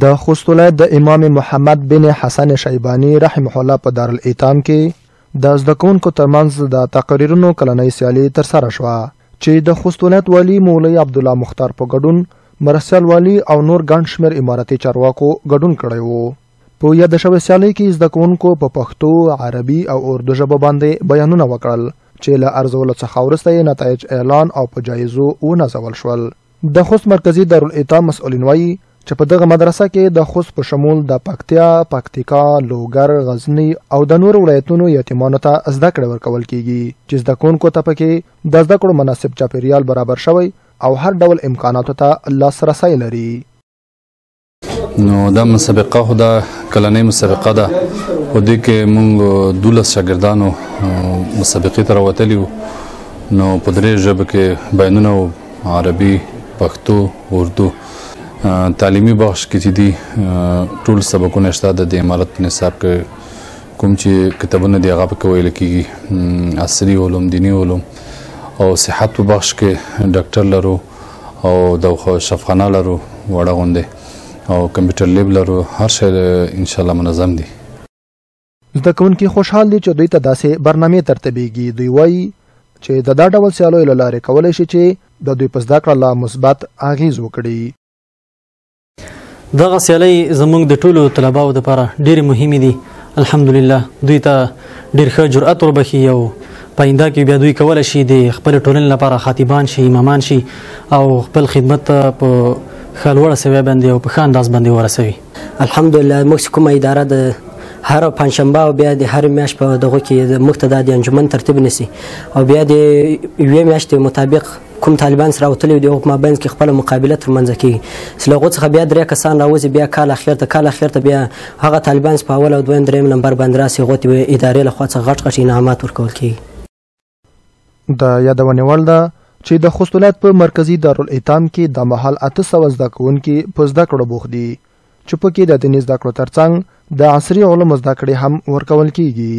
د خوست ولایت د امام محمد بن حسن شیبانی رحمه الله په دارالایتام کې د زده کوونکو ترمنځ د تقریرونو کلنۍ سیالي ترسره شوه چې د خوست ولایت والي مولوي عبدالله مختار په ګډون مرستیال والي او نور ګڼ شمېر امارتي چارواکو ګډون کړی و. په یاده شوې سیالۍ کې زده کوونکو په پښتو، عربي او اردو ژبو باندې بیانونه وکړل چې له ارزولو څخه وروسته یې نتایج اعلان او په جایزو ونازول شول. د خوست مرکزي دارالایتام مسؤلین وایي چې په دغه مدرسه کې د خوست په شمول د پکتیا، پکتیکا، لوګر، غزنی او د نورو ولایتونو یتیمانو ته زده کړې ورکول کیږي چې زده کوونکو ته پکې د زده کړو مناسب چاپیریال برابر شوی او هر ډول امکاناتو ته لاسرسی لري. نو دا مسابقه خو دا کلنۍ مسابقه ده، په دې کې موږ 12 شاګردانو مسابقې ته راوتلي وو. نو په درې ژبو کې بیانونه، عربي، پښتو، اردو. تعلیمي بخش کې چې دي ټول سبقونه شته د امارت په نصاب کې کوم چې کتابونه دي هغه پکې ویل کېږي، عصري علوم، دیني علوم او صحت په بخش کې ډاکټر لرو او د شفاخانه لرو وړه غوندې او کمپیوټر لیب لرو. هر شی انشاءالله منظم دي. زده کوونکي خوشحال دي چې دوی ته داسې برنامې ترتیبېږي. دوی وایي چې د دا ډول سیالیو له لارې کولی شي چې د دوی په زده کړه لا مثبت اغېز وکړي. دغه سیالۍ زموږ د ټولو طلباو دپاره ډېرې مهمې دي. الحمدلله دوی ته ډېر ښه جرأت وربخي او په آینده کې بیا دوی کولی شي د خپلې ټولنې لپاره خطیبان شي، امامان شي او خپل خدمت ته په ښه لوړه سویه باندې او په ښه انداز باندې ورسوي. الحمدلله موږ چې کومه اداره د هر پنجشنبه او بیا د هر میاشت په دغه کې موږ ته د انجمن ترتیب نیسي او بیا د یوې میاشتې مطابق کوم طالبان سره راوتلي دي هغو مابینځ کې خپله مقابله ترمنځه کېږي. له هغو څخه بیا 3 کسان راوځي، بیا کال اخر ته بیا هغه طالبان په اول او دویم دریم نمبر باندې راسي، هغو ته ادارې له خوا څخه غټ انعامات ورکول کېږي. د یادونې وړ ده چې د خوست ولایت په مرکزي دارالایتام کې د مهال 800 زده کوونکي په زده کړو بوخت دي چې پکې د دیني زده کړو ترڅنګ د عصري علومو زده کړې هم ورکول کېږي.